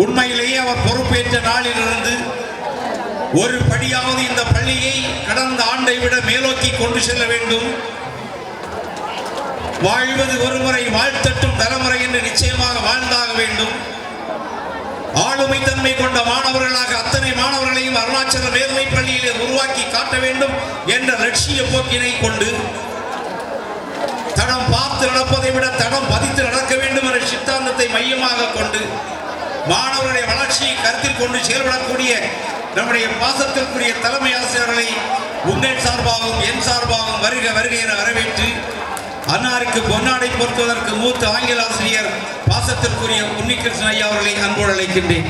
உண்மையிலேயே அவர் பொறுப்பேற்ற நாளிலிருந்து ஒரு படியாவது இந்த பள்ளியை கடந்த ஆண்டை விட மேலோக்கி கொண்டு செல்ல வேண்டும். வாழ்வது ஒருமுறை வாழ்த்தட்டும் தலைமுறை என்று நிச்சயமாக வாழ்ந்தாக வேண்டும். ஆளுமை தன்மை கொண்ட மாணவர்களாக அத்தனை மாணவர்களையும் அருணாச்சல மேல்மை பள்ளியிலே உருவாக்கி காட்ட வேண்டும் என்ற லட்சிய போக்கினை கொண்டு தடம் பார்த்து நடப்பதை விட தடம் பதித்து நடக்க வேண்டும் என்ற சித்தாந்தத்தை மையமாக கொண்டு மாணவர்களுடைய வளர்ச்சியை கருத்தில் கொண்டு செயல்படக்கூடிய நம்முடைய பாசத்திற்குரிய தலைமை ஆசிரியர்களை உங்கள் சார்பாகவும் என் சார்பாகவும் வருக வருக என வரவேற்று அன்னாருக்கு பொன்னாடை பொறுத்துவதற்கு மூத்த ஆங்கில ஆசிரியர் பாசத்திற்குரிய உன்னிகிருஷ்ணன் ஐயா அவர்களை அன்போடு அழைக்கின்றேன்.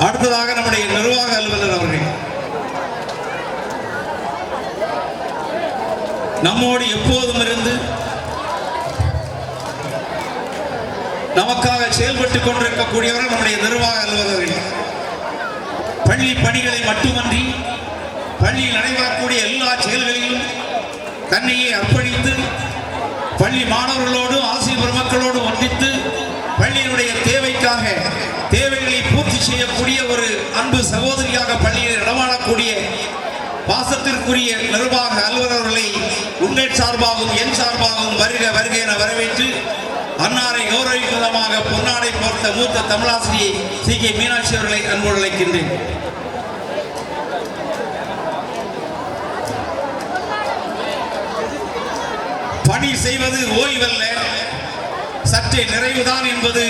அடுத்ததாக நம்முடைய நிர்வாக அலுவலர் அவர்கள் நம்மோடு எப்போதும் இருந்து நமக்காக செயல்பட்டுக் கொண்டிருக்கக்கூடியவர்கள் நம்முடைய நிர்வாக அலுவலர்கள். பள்ளி பணிகளை மட்டுமன்றி பள்ளியில் நடைபெறக்கூடிய எல்லா செயல்களிலும் தன்னையே அர்ப்பணித்து பள்ளி மாணவர்களோடு ஆசிரியர் பெருமக்களோடு ஒன்றித்து பள்ளியினுடைய தேவைக்காக தேவைகளை பூர்த்தி செய்யக்கூடிய ஒரு அன்பு சகோதரியாக பள்ளியில் நடமாடக்கூடிய பாசத்திற்குரிய நிர்வாக அலுவலர்களை உங்கள் சார்பாகவும் என் சார்பாகவும் வருக வருக என வரவேற்று அன்னாரை கௌரவிக்கும் விதமாக பொன்னாடை போர்த்த மூத்த தமிழாசிரியை சி.கே. மீனாட்சி அவர்களை அன்போடு அழைக்கின்றேன். பணி செய்வது ஓய்வல்ல, சற்றே நிறைவுதான் என்பது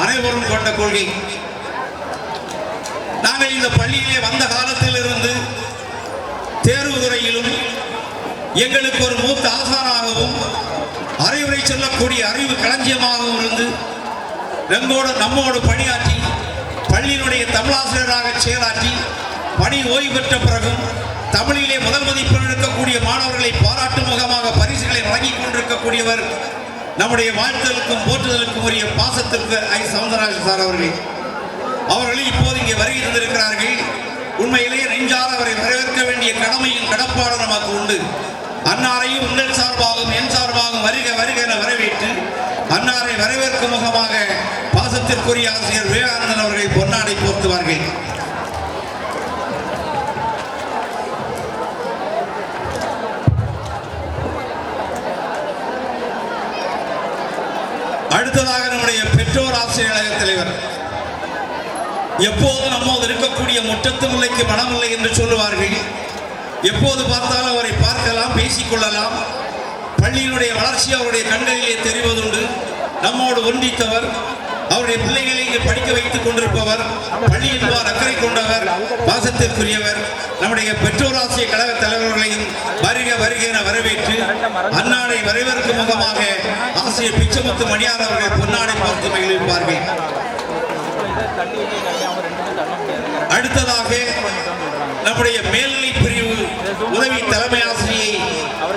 அனைவரும் கொண்ட கொள்கை. நாங்கள் இந்த பள்ளியிலே வந்த காலத்தில் இருந்து தேர்வுதுறையிலும் எங்களுக்கு ஒரு மூத்த ஆசானாகவும் அறிவுரை சொல்லக்கூடிய அறிவு களஞ்சியமாகவும் இருந்து நம்மோடு பணியாற்றி பள்ளியினுடைய தமிழாசிரியராக செயலாற்றி பணி ஓய்வு பெற்ற பிறகும் தமிழிலே முதல் மதிப்பெண் எடுக்கக்கூடிய மாணவர்களை பாராட்டும் முகமாக பரிசுகளை வழங்கிக் கொண்டிருக்கக்கூடியவர் நம்முடைய வாழ்த்துதலுக்கும் போற்றுதலுக்கும் உரிய பாசத்திற்கு ஐ. சவுந்தரராஜன் சார் அவர்கள் இப்போது இங்கே வருகை இருந்திருக்கிறார்கள். உண்மையிலேயே நெஞ்சார அவரை வரவேற்க வேண்டிய கடமையும் கடப்பாடு நமக்கு உண்டு. அன்னாரையும் உங்கள் சார்பாகவும் என் சார்பாகவும் வருக வருக என வரவேற்று அன்னாரை வரவேற்கும் முகமாக பாசத்திற்குரிய ஆசிரியர் விவேகானந்தன் அவர்களை பொன்னாடை போர்த்துவார்கள். அடுத்ததாக நம்முடைய பெற்றோர் ஆசிரியர் கழக தலைவர் எப்போது நம்மோடு இருக்கக்கூடிய முற்றத்து முல்லைக்கு மனமில்லை என்று சொல்லுவார்கள். எப்போது பார்த்தாலும் அவரை பார்க்கலாம், பேசிக்கொள்ளலாம். பள்ளியினுடைய வளர்ச்சி அவருடைய கண்களிலே தெரிவதுண்டு. நம்மோடு ஒன்றித்தவர், அவருடைய பிள்ளைகளை இங்கே படிக்க வைத்துக் கொண்டிருப்பவர், பள்ளி என்பார் அக்கறை கொண்டவர், பாசத்திற்குரியவர். நம்முடைய பெற்றோர் ஆசிரியர் கழக தலைவர்களையும் வருக வருக என வரவேற்று அன்னாரை வரவேற்கும் முகமாக ஆசிரியர் பிச்சமுத்து மணியார் அவர்கள் பொன்னாடை பார்த்து மகிழ்ப்பார்கள். அடுத்ததாக நம்முடைய மேல்நிலை பிரிவு உதவி தலைமை ஆசிரியை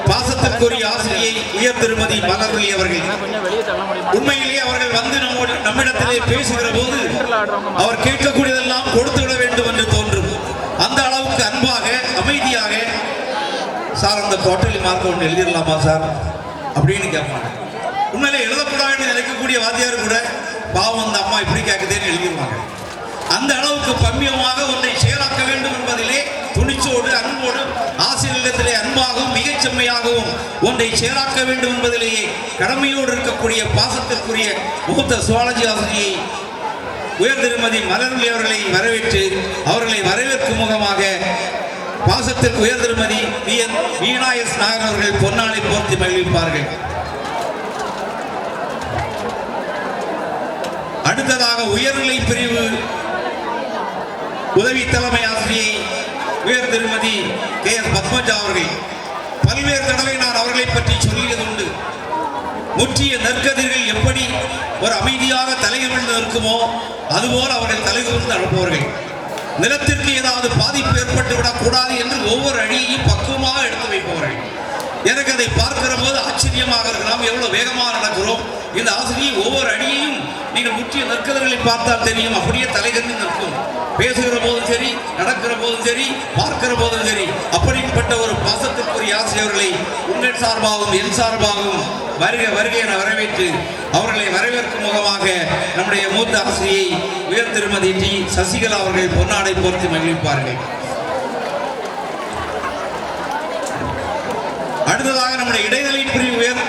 பாசத்திற்குரிய ஆசிரியை உயர் திருமதி மலர்விழி அவர்கள். உண்மையிலேயே அவர்கள் வந்து நம்மிடத்திலே பேசுகிற போது அவர் கேட்கக்கூடியதெல்லாம் கொடுத்து விட வேண்டும் என்று தோன்றும். அந்த அளவுக்கு அன்பாக அமைதியாக, சார் அந்த குவார்டர்லி மார்க் ஒன்று எழுதிடலாமா சார் அப்படின்னு கேட்பாங்க. உண்மையிலே எழுதக்கூடாதுன்னு நினைக்கக்கூடிய வாத்தியார் கூட பாவம் அந்த அம்மா இப்படி கேட்குதேன்னு எழுதிடுவாங்க. அந்த அளவுக்கு பம்மியமாக ஒன்றை செயலாக்க வேண்டும் என்பதிலே துணிச்சோடு அன்போடு ஆசிரியரிடத்திலே அன்பாகவும் மிகச்செம்மையாகவும் ஒன்றை செயலாக்க வேண்டும் என்பதிலேயே கடமையோடு இருக்கக்கூடிய பாசத்திற்குரிய மூத்த சுவாலஜி ஆசிரியை உயர் திருமதி மலர்விழி அவர்களை வரவேற்று அவர்களை வரவேற்கும் முகமாக பாசத்திற்கு உயர் திருமதி வீணாயஸ் நாகர் அவர்கள் பொன்னாடை போர்த்தி மகிழ்விப்பார்கள். அடுத்ததாக உயர்நிலை பிரிவு உதவி தலைமை ஆசிரியை உயர் திருமதி கே.எஸ். பத்மஜா அவர்கள். பல்வேறு தடவை நான் அவர்களை பற்றி சொல்லியது உண்டு. முற்றிய நற்கதிர்கள் எப்படி ஒரு அமைதியாக தலைகவிழ்ந்து இருக்குமோ அதுபோல் அவர்கள் தலைகவிழ்ந்து அனுப்புவார்கள். நிலத்திற்கு ஏதாவது பாதிப்பு ஏற்பட்டு விடக்கூடாது என்று ஒவ்வொரு அடியையும் பக்குவமாக எடுத்து வைப்பவர்கள். எனக்கு அதை பார்க்கிற போது ஆச்சரியமாக இருக்கலாம். எவ்வளவு வேகமாக நடக்கிறோம். இந்த ஆசிரியர் ஒவ்வொரு அடியையும் நீங்கள் முற்றிய நற்கதர்களை பார்த்தால் தெரியும், அப்படியே தலைகறி நிற்கும். பேசுகிற போதும் சரி, நடக்கிற போதும் சரி, பார்க்கிற போதும் சரி. அப்படிப்பட்ட ஒரு பாசத்திற்குரிய ஆசிரியர்களை உங்கள் சார்பாகவும் என் சார்பாகவும் வருக வருக என வரவேற்று அவர்களை வரவேற்கும் முகமாக நம்முடைய மூத்த ஆசிரியை உயர் திருமதி டி சசிகலா அவர்கள் பொன்னாடை போர்த்தி மகிழ்ப்பார்கள். அடுத்ததாக நம்முடைய இடைநிலை பிரிவு உயர்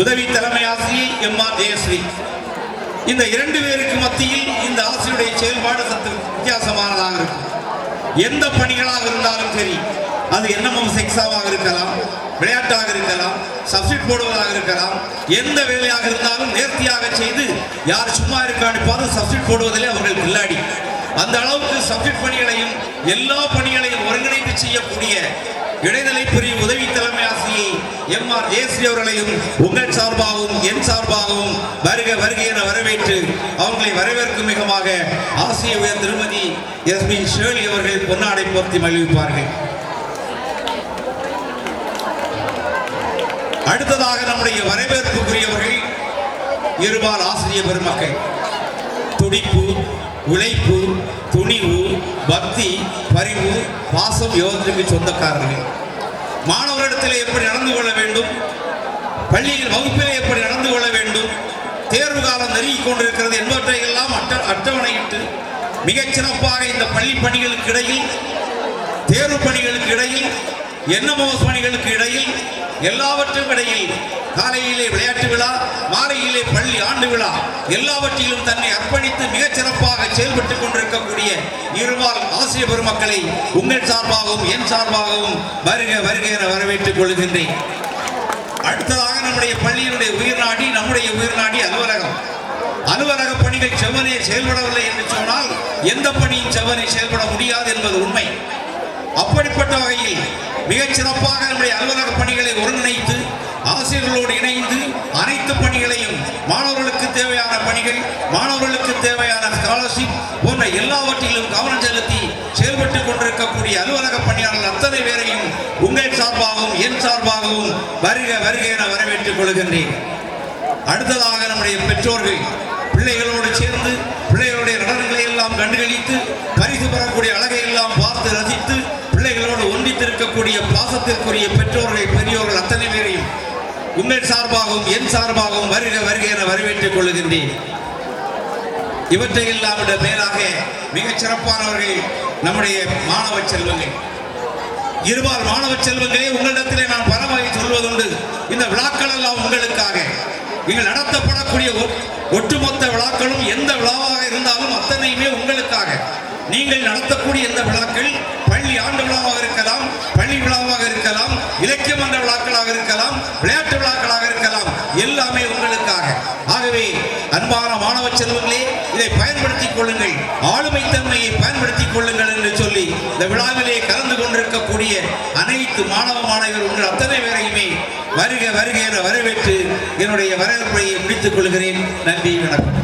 உதவி தலைமை ஆசிரியை எம்.ஆர். ஜெயஸ்ரீ. இந்த இரண்டு பேருக்கு மத்தியில் இந்த ஆசிரியருடைய செயல்பாடு சற்று வித்தியாசமானதாக இருக்கும். எந்த பணிகளாக இருந்தாலும் சரி, அது என்எம்எம் எக்ஸாமாக இருக்கலாம், விளையாட்டாக இருக்கலாம், சப்ஜெக்ட் போடுவதாக இருக்கலாம், எந்த வேலையாக இருந்தாலும் நேர்த்தியாக செய்து யார் சும்மா இருக்கான்னு பார்த்து சப்ஜெக்ட் போடுவதிலே அவர்கள் கில்லாடி. அந்த அளவுக்கு சப்ஜெக்ட் பணிகளையும் எல்லா பணிகளையும் ஒருங்கிணைத்து செய்யக்கூடிய இடைநிலை பிரிவு உதவி தலைமை ஆசிரியை எம்.ஆர். ஜெயஸ்ரீ அவர்களையும் உங்கள் சார்பாகவும் என் சார்பாகவும் வருக வருக என வரவேற்று அவர்களை வரவேற்கும் மிகமாக ஆசிரிய உயர் திருமதி எஸ்.பி. ஷேர்லி அவர்கள் பொன்னாடை போர்த்தி மகிழ்விப்பார்கள். அடுத்ததாக நம்முடைய வரவேற்புக்குரியவர்கள் இருபால் ஆசிரியர் பெருமக்கள். துடிப்பு, உழைப்பு, துணிவு, பக்தி, பரிவு, பாசம் யோகத்திற்கு சொந்தக்காரர்கள். மாணவரிடத்தில் எப்படி நடந்து கொள்ள வேண்டும், பள்ளியில் வகுப்பிலே எப்படி நடந்து கொள்ள வேண்டும், தேர்வு காலம் நெருங்கிக் கொண்டிருக்கிறது என்பவற்றை எல்லாம் அட்டவணையிட்டு மிகச் சிறப்பாக இந்த பள்ளி பணிகளுக்கு இடையில், தேர்வு பணிகளுக்கு இடையில், என்எம்எஸ் பணிகளுக்கு இடையில், எல்லாவற்றும் இடையில் காலையிலே விளையாட்டு விழா, மாலையிலே பள்ளி ஆண்டு விழா, எல்லாவற்றிலும் தன்னை அர்ப்பணித்து மிகச் சிறப்பாக செயல்பட்டுக் கொண்டிருக்கக்கூடிய இருபால் ஆசிரியர் பெருமக்களை உங்கள் சார்பாகவும் என் சார்பாகவும் வருக வருக என வரவேற்றுக் கொள்கின்றேன். அடுத்ததாக நம்முடைய பள்ளியினுடைய உயிர்நாடி, நம்முடைய உயிர்நாடி அலுவலகம். அலுவலக பணிகள் செவ்வனே செயல்படவில்லை என்று சொன்னால் எந்த பணியும் செவ்வனே செயல்பட முடியாது என்பது உண்மை. அப்படிப்பட்ட வகையில் மிகச் சிறப்பாக நம்முடைய அலுவலக பணிகளை ஒருங்கிணைத்து ஆசிரியர்களோடு இணைந்து அனைத்து பணிகளையும், மாணவர்களுக்கு தேவையான பணிகள், மாணவர்களுக்கு தேவையான ஸ்காலர்ஷிப் போன்ற எல்லாவற்றிலும் கவனம் செலுத்தி செயல்பட்டுக் கொண்டிருக்கக்கூடிய அலுவலக பணியாளர்கள் அத்தனை பேரையும் உங்கள் சார்பாகவும் என் சார்பாகவும் வருக வருக என வரவேற்றுக் கொள்கின்றேன். அடுத்ததாக நம்முடைய பெற்றோர்கள் பிள்ளைகளோடு சேர்ந்து பிள்ளைகளுடைய நடனங்களை எல்லாம் கண்டுகளித்து பரிசு பெறக்கூடிய அழகை எல்லாம் பார்த்து ரசித்து பிள்ளைகளோடு ஒன்றித்திருக்கக்கூடிய பாசத்திற்குரிய பெற்றோர்கள், பெரியோர்கள் அத்தனை பேரையும் உங்கள் சார்பாகவும் என் சார்பாகவும் வருக வருக என வரவேற்றுக் கொள்கின்றேன். இவற்றை எல்லாம் விட மேலாக மிகச் சிறப்பானவர்கள் நம்முடைய மாணவ செல்வங்கள். இருபால் மாணவ செல்வங்களே, உங்களிடத்திலே நான் பல வகை சொல்வதுண்டு. இந்த விழாக்கள் எல்லாம் உங்களுக்காக. நீங்கள் நடத்தப்படக்கூடிய ஒட்டுமொத்த விழாக்களும் எந்த விழாவாக இருந்தாலும் அத்தனையுமே உங்களுக்காக. நீங்கள் நடத்தக்கூடிய இந்த விழாக்கள் பள்ளி ஆண்டு விழாவாக இருக்கலாம், பள்ளி விழாவாக இருக்கலாம், இலக்கிய மன்ற விழாக்களாக இருக்கலாம், விளையாட்டு விழாக்களாக இருக்கலாம், எல்லாமே உங்களுக்காக. ஆகவே அன்பான மாணவ செல்வங்களே, இதை பயன்படுத்திக் கொள்ளுங்கள், ஆளுமை தன்மையை பயன்படுத்திக் கொள்ளுங்கள் என்று சொல்லி இந்த விழாவிலே கலந்து கொண்டிருக்கக்கூடிய அனைத்து மாணவ மாணவியர் உங்கள் அத்தனை பேரையுமே வருக வருக என வரவேற்று என்னுடைய வரவேற்புரையை முடித்துக் கொள்கிறேன். நன்றி, வணக்கம்.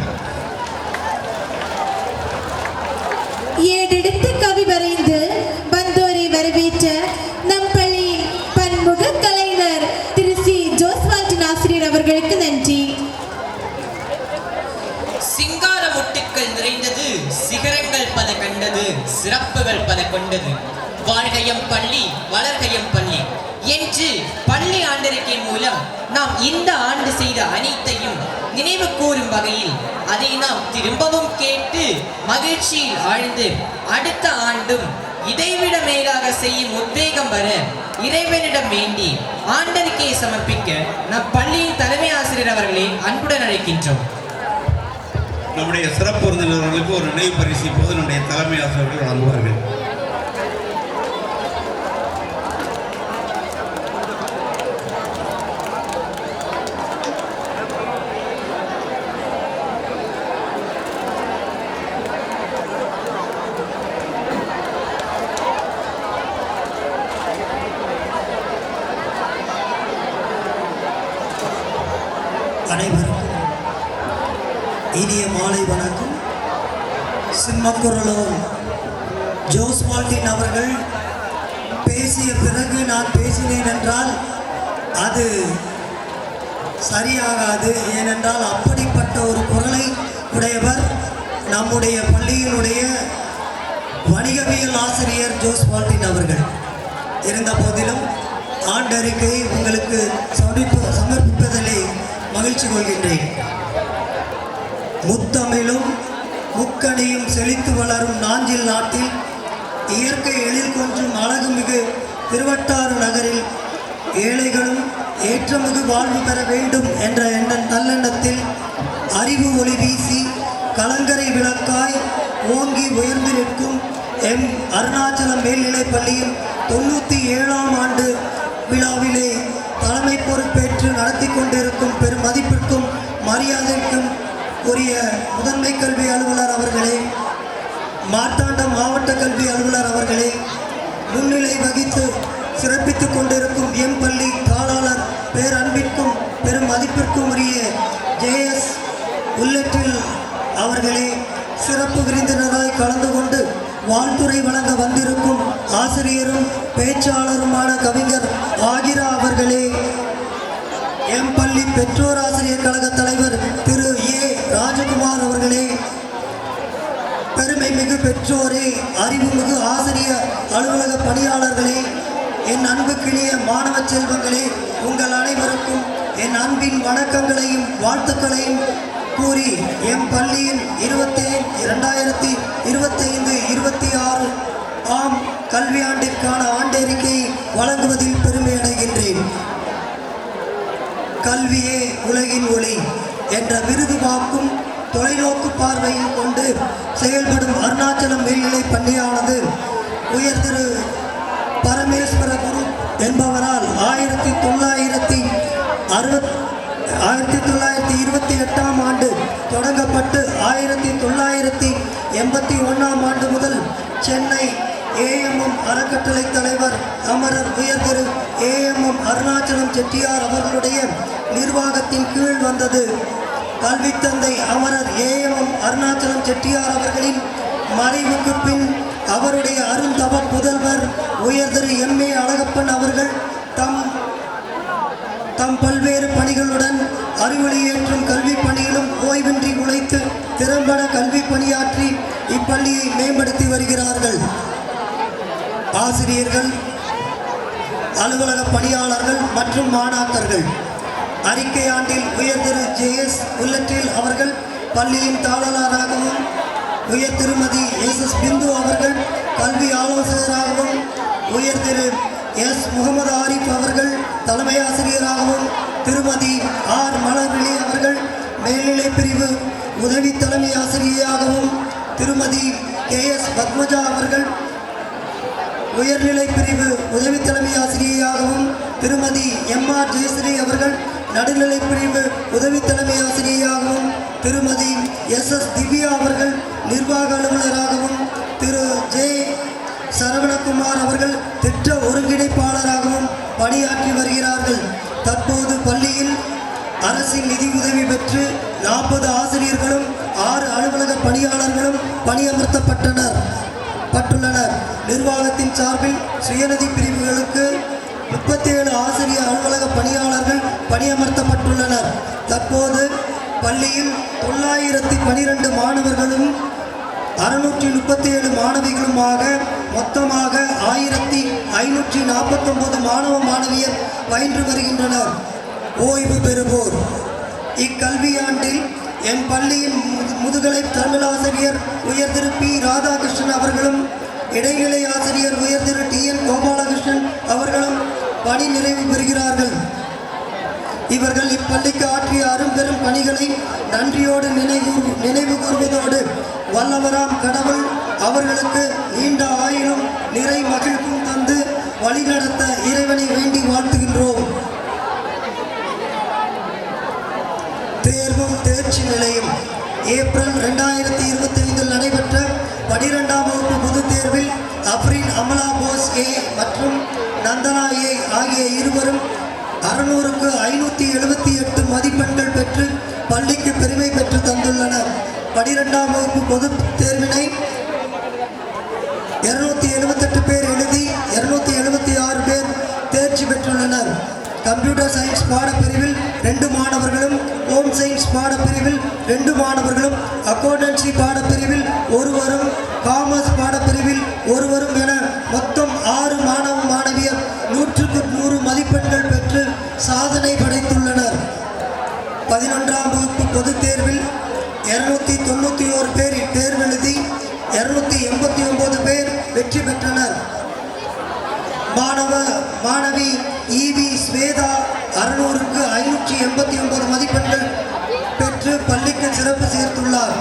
ஏடெடுத்து கவி வரைந்து வந்தோரை வரவேற்ற நம் பள்ளியின் பன்முக கலைஞர் திரு சி. ஜோஸ்வால்டின் ஆசிரியர் அவர்களுக்கு நன்றி. சிங்கார முட்டுக்கள் நிறைந்தது, சிகரங்கள் பல கண்டது, சிறப்புகள் பல கொண்டது. வாழ்கையம் பள்ளி, வளர்கையம் பள்ளி என்று பள்ளி ஆண்டறிக்கையின் மூலம் நாம் இந்த ஆண்டு செய்த அனைத்தையும் நினைவு கூறும் வகையில் அதை நாம் திரும்பவும் கேட்டு மகிழ்ச்சியில் ஆழ்ந்து அடுத்த ஆண்டும் இதைவிட மேலாக செய்யும் உத்வேகம் வர இறைவனிடம் வேண்டி ஆண்டறிக்கையை சமர்ப்பிக்க நம் பள்ளியின் தலைமை ஆசிரியர் அவர்களை அன்புடன் அழைக்கின்றோம். நம்முடைய சிறப்பு விருந்தினர்களுக்கு ஒரு நினைவு பரிசு இப்போது நம்முடைய தலைமை ஆசிரியர்கள் வழங்குவார்கள். அனைவருக்கும் இனிய மாலை வணக்கம். சிம்மக்குரலோர் ஜோஸ்வால்டின் அவர்கள் பேசிய பிறகு நான் பேசினேன் என்றால் அது சரியாகாது. ஏனென்றால் அப்படிப்பட்ட ஒரு குரலை உடையவர் நம்முடைய பள்ளியினுடைய வணிகவியல் ஆசிரியர் ஜோஸ் வால்டின் அவர்கள். இருந்த போதிலும் ஆண்டறிக்கையை உங்களுக்கு சமர்ப்பிப்பதிலே மகிழ்ச்சி கொள்கின்றேன். முத்தமிழும் முக்கணியும் செழித்து வளரும் நாஞ்சில் நாட்டில் இயற்கை எழில் கொஞ்சும் அழகுமிகு திருவட்டாறு நகரில் ஏழைகளும் ஏற்றமிகு வாழ்வு பெற வேண்டும் என்ற நல்லெண்ணத்தில் அறிவு ஒளி வீசி கலங்கரை விளக்காய் ஓங்கி உயர்ந்து நிற்கும் எம் அருணாச்சலம் மேல்நிலைப் பள்ளியின் 97ஆம் ஆண்டு விழாவிலே தலைமை பொறுப்பேற்று நடத்தி கொண்டிருக்கும் பெரும் மதிப்பிற்கும் மரியாதைக்கும் உரிய முதன்மை கல்வி அலுவலர் அவர்களே, மார்த்தாண்டம் மாவட்ட கல்வி அலுவலர் அவர்களே, முன்னிலை வகித்து சிறப்பித்துக் கொண்டிருக்கும் எம் பள்ளி தாளாளர் பேரன்பிற்கும் பெரும் மதிப்பிற்கும் உரிய JS உள்ளற்றில் அவர்களே, சிறப்பு விருந்தினராய் கலந்து கொண்டு வாழ்த்துறை வழங்க வந்திருக்கும் ஆசிரியரும் பேச்சாளருமான கவிஞர் ஆகிரா அவர்களே, எம் பள்ளி பெற்றோர் ஆசிரியர் கழக தலைவர் திரு A ராஜகுமார் அவர்களே, பெருமை மிகு பெற்றோரே, அறிவுமிகு ஆசிரியர் அலுவலக பணியாளர்களே, என் அன்புக்கினிய மாணவ செல்வங்களே, உங்கள் அனைவருக்கும் என் அன்பின் வணக்கங்களையும் வாழ்த்துக்களையும் கூறி எம் பள்ளியின் 2025-26 ஆம் கல்வியாண்டிற்கான ஆண்டறிக்கையை வழங்குவதில் பெருமை அடைகின்றேன். கல்வியே உலகின் ஒளி என்ற விருது வாக்கும் தொலைநோக்கு பார்வையில் கொண்டு செயல்படும் அருணாச்சலம் மேல்நிலைப் பள்ளியானது உயர் திரு பரமேஸ்வர குரு என்பவரால் 1928ஆம் ஆண்டு தொடங்கப்பட்டு 1981ஆம் ஆண்டு முதல் சென்னை AMM அறக்கட்டளை தலைவர் அமரர் உயர் திரு AMM அருணாச்சலம் செட்டியார் அவர்களுடைய நிர்வாகத்தின் கீழ் வந்தது. கல்வித்தந்தை அமரர் AMM அருணாச்சலம் செட்டியார் அவர்களின் மறைவுக்கு பின் அவருடைய அருந்தவ புதல்வர் உயர் திரு MA அழகப்பன் அவர்கள் தம் பல்வேறு பணிகளுடன் அறிவொளியேற்றும் கல்வி பணியிலும் ஓய்வின்றி உழைத்து திறம்பட கல்வி பணியாற்றி இப்பள்ளியை மேம்படுத்தி வருகிறார்கள். ஆசிரியர்கள், அலுவலக பணியாளர்கள் மற்றும் மாணாக்கர்கள் அறிக்கை ஆண்டில் உயர் திரு JS உள்ளற்றில் அவர்கள் பள்ளியின் தாளராகவும், உயர் திருமதி SS பிந்து அவர்கள் கல்வி ஆலோசகராகவும், உயர் திரு S முகமது ஆரிஃப் அவர்கள் தலைமை ஆசிரியராகவும், திருமதி R மலர்விழி அவர்கள் மேல்நிலை பிரிவு உதவி தலைமை ஆசிரியராகவும், திருமதி KS பத்மஜா அவர்கள் உயர்நிலை பிரிவு உதவி தலைமை ஆசிரியராகவும், திருமதி MR ஜெயஸ்ரீ அவர்கள் நடுநிலை பிரிவு உதவி தலைமை ஆசிரியராகவும், திருமதி SS திவ்யா அவர்கள் நிர்வாக அலுவலராகவும், திரு J சரவணகுமார் அவர்கள் திட்ட ஒருங்கிணைப்பாளராகவும் பணியாற்றி வருகிறார்கள். தற்போது பள்ளியில் அரசின் நிதி உதவி பெற்று 40 ஆசிரியர்களும் 6 அலுவலக பணியாளர்களும் பணியமர்த்தப்பட்டுள்ளனர். நிர்வாகத்தின் சார்பில் சுயநிதி பிரிவுகளுக்கு 37 ஆசிரியர் அலுவலக பணியாளர்கள் பணியமர்த்தப்பட்டுள்ளனர். தற்போது பள்ளியில் 912 மாணவர்களும் 637 மாணவிகளுமாக மொத்தமாக 1549 மாணவ மாணவியர் பயின்று வருகின்றனர். ஓய்வு பெறுவோர் இக்கல்வியாண்டில் என் பள்ளியின் முதுகலை தமிழாசிரியர் உயர் திரு P ராதாகிருஷ்ணன் அவர்களும், இடைநிலை ஆசிரியர் உயர் திரு TN கோபாலகிருஷ்ணன் அவர்களும் பணி நிறைவு பெறுகிறார்கள். இவர்கள் இப்பள்ளிக்கு ஆற்றிய அரும்பெரும் பணிகளை நன்றியோடு நினைவு கூர்வதோடு வல்லவராம் கடவுள் அவர்களுக்கு நீண்ட ஆயுளும் நிறை மகிழ்வும் தந்து வழிநடத்த இறைவனை வேண்டி வாழ்த்துகின்றோம். தேர்வும் தேர்ச்சி நிலையம் ஏப்ரல் 2025 நடைபெற்ற 12ஆம் வகுப்பு பொதுத் தேர்வில் அப்ரீன் அமலா போஸ் A மற்றும் நந்தனா A ஆகிய இருவரும் 600க்கு 578 மதிப்பெண்கள் பெற்று பள்ளிக்கு பெருமை பெற்று தந்துள்ளனர். 12ஆம் வகுப்பு பொதுத் தேர்வினை 278 பேர் எழுதி 276 பேர் தேர்ச்சி பெற்றுள்ளனர். கம்ப்யூட்டர் மாணவர்களும் அக்கௌண்டன்சி பாடப்பிரிவில் ஒருவரும், காமர்ஸ் பாடப்பிரிவில் ஒருவரும் என மொத்தம் 6 மாணவ மாணவியர் 100க்கு 100 மதிப்பெண்கள் பெற்று சாதனை படைத்துள்ளனர். 11ஆம் வகுப்பு பொதுத் தேர்வில் 291 பேர் தேர்வெழுதி 289 பேர் வெற்றி பெற்றனர். மாணவி ஈவி ஸ்வேதா 600க்கு 589 மதிப்பெண்கள் பெற்று பள்ளிக்கு சிறப்பு சேர்த்துள்ளார்.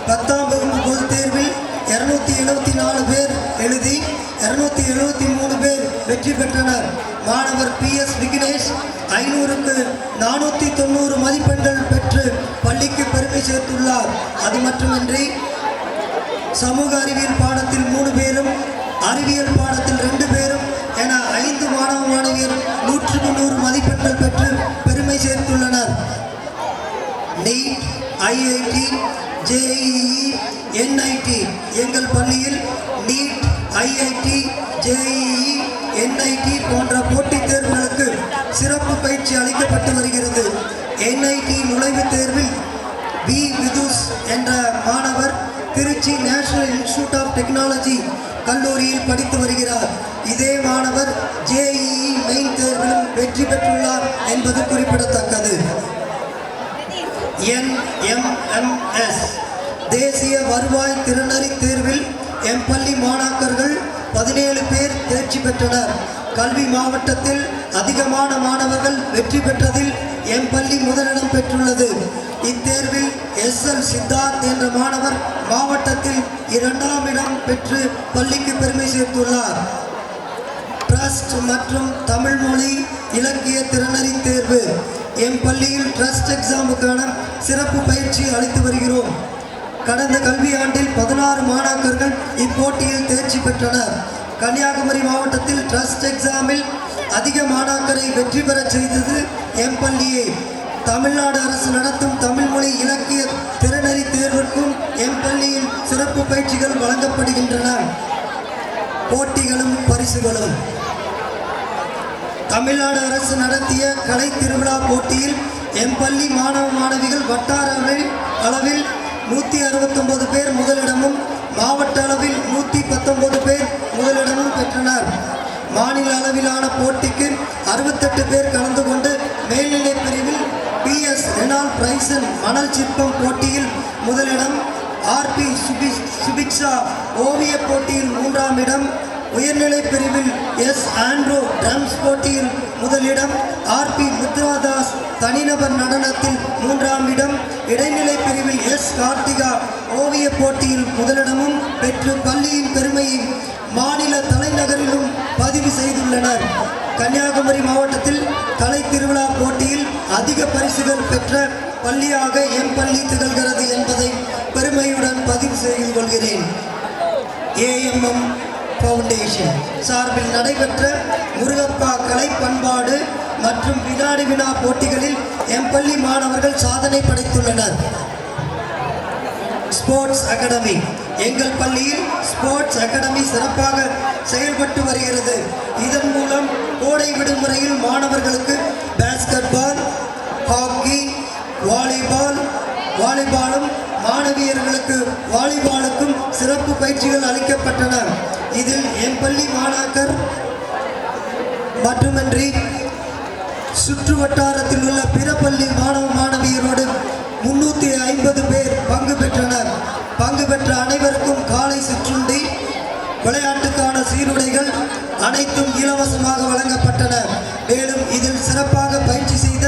10ஆம் வகுப்பு பொதுத் தேர்வில் 274 பேர் எழுதி 273 பேர் வெற்றி பெற்றனர். மாணவர் PS விக்னேஷ் 500க்கு 490 மதிப்பெண்கள் பெற்று பள்ளிக்கு பெருமை சேர்த்துள்ளார். அது மட்டுமின்றி சமூக அறிவியல் பாடத்தில் 3 பேரும், அறிவியல் பாடத்தில் 2 பேரும் என 5 மாணவ மாணவியர் 100க்கு 100 மதிப்பெண்கள் பெற்று பெருமை சேர்த்துள்ளனர். நீட், IIT, JEE, NIT எங்கள் பள்ளியில் நீட், IIT, JEE, NIT போன்ற போட்டித் தேர்வுகளுக்கு சிறப்பு பயிற்சி அளிக்கப்பட்டு வருகிறது. NIT நுழைவுத் தேர்வில் வி விதுஷ் என்ற மாணவர் Trichy National Institute of Technology கல்லூரியில் படித்து வருகிறார். இதே மாணவர் JEE மெயின் தேர்விலும் வெற்றி பெற்றுள்ளார் என்பது குறிப்பிடத்தக்கது. NMMS தேசிய வருவாய் திறனறி தேர்வில் எம்பள்ளி மாணாக்கர்கள் 17 பேர் தேர்ச்சி பெற்றனர். கல்வி மாவட்டத்தில் அதிகமான மாணவர்கள் வெற்றி பெற்றதில் எம்பள்ளி முதலிடம் பெற்றுள்ளது. இத்தேர்வில் SL சித்தார்த் என்ற மாணவர் மாவட்டத்தில் 2ஆம் இடம் பெற்று பள்ளிக்கு பெருமை சேர்த்துள்ளார். ட்ரஸ்ட் மற்றும் தமிழ் மொழி இலக்கிய திறனறி தேர்வு எம் பள்ளியில் ட்ரஸ்ட் எக்ஸாமுக்கான சிறப்பு பயிற்சி அளித்து வருகிறோம். கடந்த கல்வியாண்டில் 16 மாணாக்கர்கள் இப்போட்டியில் தேர்ச்சி பெற்றனர். கன்னியாகுமரி மாவட்டத்தில் ட்ரஸ்ட் எக்ஸாமில் அதிக மாணாக்கரை வெற்றி பெறச் செய்தது எம் பள்ளியே. தமிழ்நாடு அரசு நடத்தும் தமிழ் மொழி இலக்கிய திறனறி தேர்விற்கும் எம் பள்ளியில் சிறப்பு பயிற்சிகள் வழங்கப்படுகின்றன. போட்டிகளும் பரிசுகளும். தமிழ்நாடு அரசு நடத்திய கலை திருவிழா போட்டியில் எம் பள்ளி மாணவ மாணவிகள் வட்டார அளவில் 169 பேர் முதலிடமும், மாவட்ட அளவில் 119 பேர் முதலிடமும் பெற்றனர். மாநில அளவிலான போட்டிக்கு 68 பேர் கலந்து கொண்டு மேல்நிலை பிரிவில் PS ரெனால்ட் பிரைசன் மணல் சிற்பம் போட்டியில் முதலிடம், RP சுபிக்ஷா ஓவிய போட்டியில் 3ஆம் இடம், உயர்நிலை பிரிவில் S ஆண்ட்ரோ ட்ரம்ஸ் போட்டியில் முதலிடம், RP முத்ராதாஸ் தனிநபர் நடனத்தில் 3ஆம் இடம், இடைநிலை பிரிவில் S கார்த்திகா ஓவிய போட்டியில் முதலிடமும் பெற்று பள்ளியின் பெருமையை மாநில தலைநகரிலும் பதிவு செய்துள்ளனர். கன்னியாகுமரி மாவட்டத்தில் கலை திருவிழா போட்டியில் அதிக பரிசுகள் பெற்ற பள்ளியாக எம் பள்ளி திகழ்கிறது என்பதை பெருமையுடன் பதிவு செய்து கொள்கிறேன். AMM ஃபவுண்டேஷன் சார்பில் நடைபெற்ற முருகப்பா கலை பண்பாடு மற்றும் வினாடி வினா போட்டிகளில் எம் பள்ளி மாணவர்கள் சாதனை படைத்துள்ளனர். ஸ்போர்ட்ஸ் அகாடமி எங்கள் பள்ளியில் ஸ்போர்ட்ஸ் அகாடமி சிறப்பாக செயல்பட்டு வருகிறது. இதன் மூலம் கோடை விடுமுறையில் மாணவர்களுக்கு பேஸ்கெட் பால், ஹாக்கி, வாலிபாலும் மாணவியர்களுக்கு வாலிபாலுக்கும் சிறப்பு பயிற்சிகள் அளிக்கப்பட்டன. இதில் எம் பள்ளி மாணாக்கர் மட்டுமின்றி சுற்று வட்டாரத்தில் உள்ள பிற பள்ளி மாணவ மாணவியரோடு 350 பேர் பங்கு பெற்றனர். பங்கு பெற்ற அனைவருக்கும் காலை சிற்றுண்டி, விளையாட்டுக்கான சீருடைகள் அனைத்தும் இலவசமாக வழங்கப்பட்டன. மேலும் இதில் சிறப்பாக பயிற்சி செய்த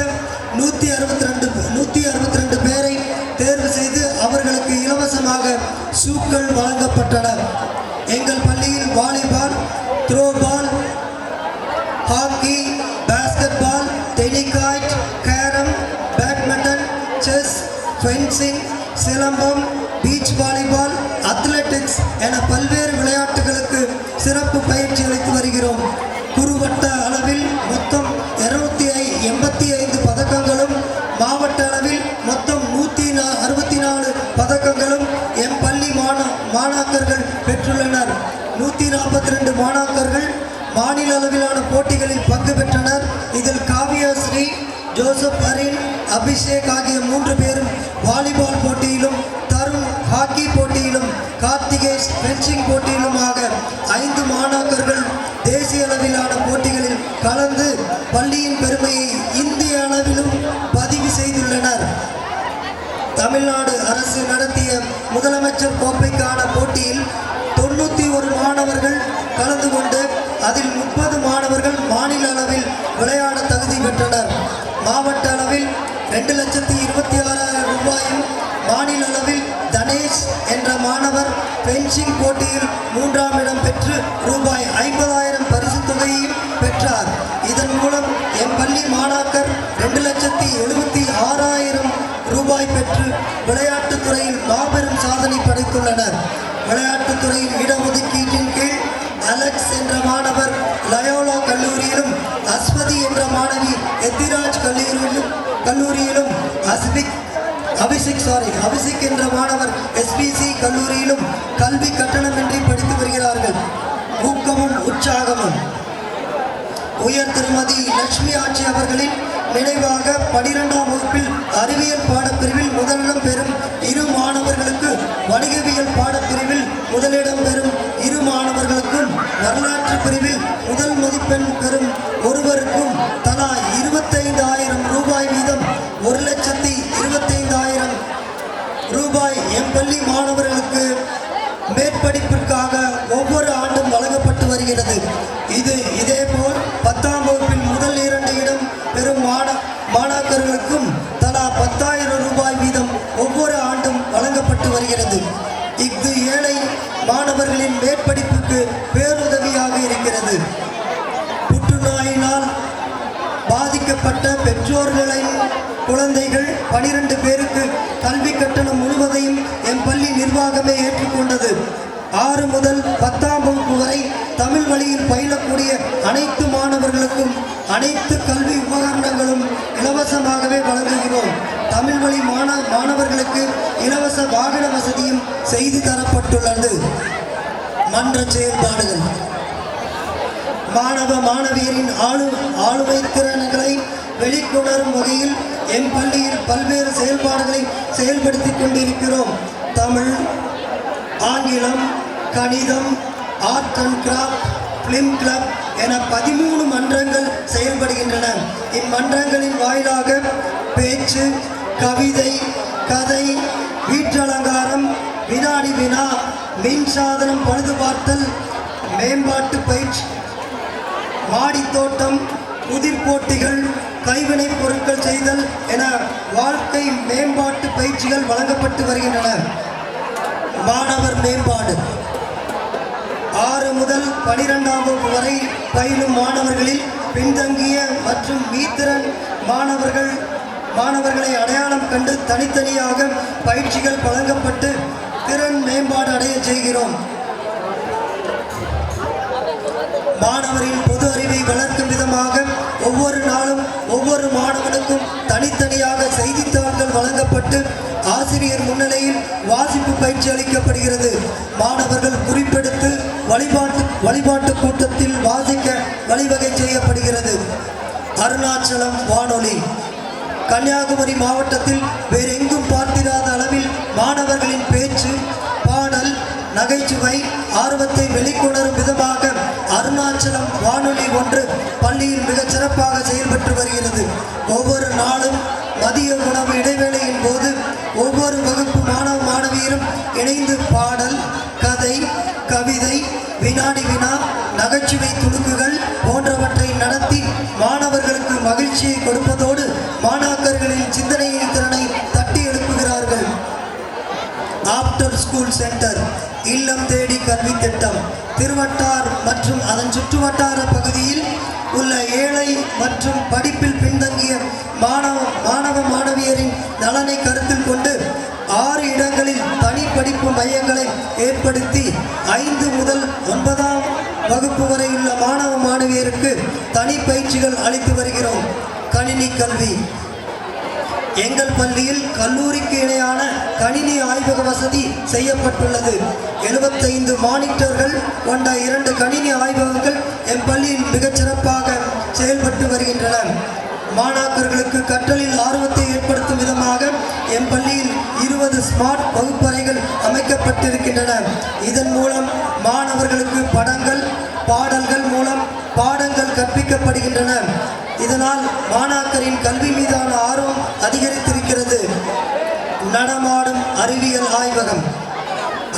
162 பேரை தேர்வு செய்து அவர்களுக்கு இலவசமாக ஷூக்கள் வழங்கப்பட்டன. எங்கள் பள்ளியில் volleyball, throwball, hockey, basketball, tennis, carrom, badminton, chess, fencing, silambam, beach volleyball, athletics என பல்வேறு விளையாட்டுகளுக்கு சிறப்பு பயிற்சி அளித்து வருகிறோம். குறுவட்ட அளவில் மொத்தம் 285 பதக்கங்களும், மாவட்ட அளவில் மொத்தம் 164 பதக்கங்களும் எம் பள்ளி மாணாக்கர்கள் பெற்றுள்ளனர். 142 மாணாக்கர்கள் மாநில அளவிலான போட்டிகளில் பங்கு பெற்றனர். இதில் காவியாஸ்ரீ, ஜோசப் அரின், அபிஷேக் ஆகிய 3 பேரும் வாலிபால் போட்டியிலும், தருண் ஹாக்கி போட்டியிலும், கார்த்திகேஷ் ஃபென்சிங் போட்டியிலுமாக 5 மாணாக்கர்கள் தேசிய அளவிலான போட்டிகளில் கலந்து பள்ளியின் பெருமையை இந்திய அளவிலும் பதிவு செய்துள்ளனர். தமிழ்நாடு அரசு நடத்திய முதலமைச்சர் கோப்பைக்கான போட்டியில் 91 மாணவர்கள் கலந்து கொண்டு அதில் 30 மாணவர்கள் மாநில அளவில் விளையாட தகுதி பெற்றனர். மாவட்ட அளவில் 2,26,000 ரூபாயும், மாநில அளவில் தனேஷ் என்ற மாணவர் ஃபென்சிங் போட்டியில் 3ஆம் இடம் பெற்று ரூபாய் 50,000 பரிசுத் தொகையையும் பெற்றார். இதன் மூலம் என் பள்ளி மாணாக்கர் 2,76,000 ரூபாய் பெற்று விளையாட்டுத் துறையில் மாபெரும் சாதனை படைத்துள்ளனர். விளையாட்டுத் துறையில் இடஒதுக்கீட்டின் கீழ் அலெக்ஸ் என்ற மாணவர் லயோலா கல்லூரியிலும், அஸ்வதி என்ற மாணவி எத்திராஜ் கல்லூரியிலும், அபிஷேக் என்ற மாணவர் SPC கல்லூரியிலும் கல்வி கட்டணமின்றி படித்து வருகிறார்கள். ஊக்கமும் உற்சாகமும். உயர் திருமதி லட்சுமி ஆட்சி அவர்களின் நினைவாக 12ஆம் வகுப்பில் அறிவியல் பாடப்பிரிவில் முதலிடம் பெறும் 2 மாணவர்களுக்கு, வணிகவியல் பாடப்பிரிவில் முதலிடம் பெறும் 2 மாணவர்களுக்கும், வரலாற்று பிரிவில் முதல் மதிப்பெண் பெறும் ஒருவருக்கும் தலா 25,000 ரூபாய் வீதம் 1,25,000 ரூபாய் எம்பள்ளி மாணவர்களுக்கு மேற்படிப்பிற்காக ஒவ்வொரு ஆண்டும் வழங்கப்பட்டு வருகிறது. இதேபோல் 10ஆம் வகுப்பில் முதல் 2 இடம் பெறும் மாணாக்கர்களுக்கும் தலா 10,000 ரூபாய் வீதம் ஒவ்வொரு ஆண்டும் வழங்கப்பட்டு வருகிறது. இது ஏழை மாணவர்களின் மேற்படிப்புக்கு பேருதவியாக இருக்கிறது. புற்றுநோயினால் பாதிக்கப்பட்ட பெற்றோர்களின் குழந்தைகள் 12 பேருக்கு கல்வி கட்டணம் முழுவதையும் என் பள்ளி நிர்வாகமே ஏற்றுக்கொண்டது. 6 முதல் 10ஆம் வகுப்பு வரை தமிழ் வழியில் பயிலக்கூடிய அனைத்து மாணவர்களுக்கும் அனைத்து கல்வி உபகரணங்களும் இலவசமாகவே வழங்குகிறோம். தமிழ் வழி மாணவர்களுக்கு இலவச வாகன வசதியும் செய்து தரப்பட்டுள்ளது. மன்ற செயல்பாடுகள். மாணவ மாணவியரின் ஆளுமை திறன்களை வெளிக்கொணரும் வகையில் என் பள்ளியில் பல்வேறு செயல்பாடுகளை செயல்படுத்தி கொண்டிருக்கிறோம். தமிழ், ஆங்கிலம், கணிதம், art and craft, film club என 13 மன்றங்கள் செயல்படுகின்றன. இம்மன்றங்களின் வாயிலாக பேச்சு, கவிதை, கதை, வீற்றலங்காரம், வினாடி வினா, மின்சாதனம் பழுதுபார்த்தல், மேம்பாட்டு பயிற்சி, மாடித்தோட்டம், புதிர் போட்டிகள், கைவினைப் பொருட்கள் செய்தல் என வாழ்க்கை மேம்பாட்டு பயிற்சிகள் வழங்கப்பட்டு வருகின்றன. மாணவர் மேம்பாடு. 6 முதல் 12ஆம் வகுப்பு வரை பயிலும் மாணவர்களில் பின்தங்கிய மற்றும் மீத்திறன் மாணவர்களை அடையாளம் கண்டு தனித்தனியாக பயிற்சிகள் வழங்கப்பட்டு திறன் மேம்பாடு அடைய செய்கிறோம். மாணவரின் பொது அறிவை வளர்க்கும் விதமாக ஒவ்வொரு நாளும் ஒவ்வொரு மாணவனுக்கும் தனித்தனியாக செய்தித்தாள்கள் வழங்கப்பட்டு ஆசிரியர் முன்னிலையில் வாசிப்பு பயிற்சி அளிக்கப்படுகிறது. மாணவர்கள் குறிப்பெடுத்து வழிபாட்டு கூட்டத்தில் வாசிக்க வழிவகை செய்யப்படுகிறது. அருணாச்சலம் வானொலி. கன்னியாகுமரி மாவட்டத்தில் வேறெங்கும் பார்த்திராத அளவில் மாணவர்களின் பேச்சு, பாடல், நகைச்சுவை ஆர்வத்தை வெளிக்கொணரும் விதமாக அருணாச்சலம் வானொலி ஒன்று பள்ளியில் மிகச் சிறப்பாக செயல்பட்டு வருகிறது. ஒவ்வொரு நாளும் மதிய உணவு இடைவேளையின் போது ஒவ்வொரு வகுப்பு மாணவ மாணவியரும் இணைந்து பாடல், கதை, கவிதை, வினாடி வினா, நகைச்சுவை துணுக்குகள் போன்றவற்றை நடத்தி மாணவர்களுக்கு மகிழ்ச்சியை கொடுப்பதோடு மாணாக்கர்களின் சிந்தனையின் திறனை தட்டி எழுப்புகிறார்கள். ஆஃப்டர் ஸ்கூல் சென்டர் இல்லம் தேடி கல்வி திட்டம் திருவட்டார் மற்றும் அதன் சுற்றுவட்டார பகுதியில் உள்ள ஏழை மற்றும் படிப்பில் பின்தங்கிய மாணவ மாணவியரின் நலனை கருத்தில் கொண்டு 6 இடங்களில் தனி படிப்பு மையங்களை ஏற்படுத்தி 5 முதல் 9ஆம் வகுப்பு வரை உள்ள மாணவ மாணவியருக்கு தனி பயிற்சிகள் அளித்து வருகிறோம். கணினி கல்வி. எங்கள் பள்ளியில் கல்லூரிக்கு இணையான கணினி ஆய்வக வசதி செய்யப்பட்டுள்ளது. 75 மானிட்டர்கள் கொண்ட 2 கணினி ஆய்வகங்கள் என் பள்ளியில் மிகச் சிறப்பாக செயல்பட்டு வருகின்றன. மாணாக்கர்களுக்கு கற்றலில் ஆர்வத்தை ஏற்படுத்தும் விதமாக எம் பள்ளியில் 20 ஸ்மார்ட் வகுப்பறைகள் அமைக்கப்பட்டிருக்கின்றன. இதன் மூலம் மாணவர்களுக்கு படங்கள் பாடல்கள் மூலம் பாடங்கள் கற்பிக்கப்படுகின்றன. இதனால் மாணாக்கரின் கல்வி மீதான ஆர்வம் அதிகரித்திருக்கிறது. நடமாடும் அறிவியல் ஆய்வகம்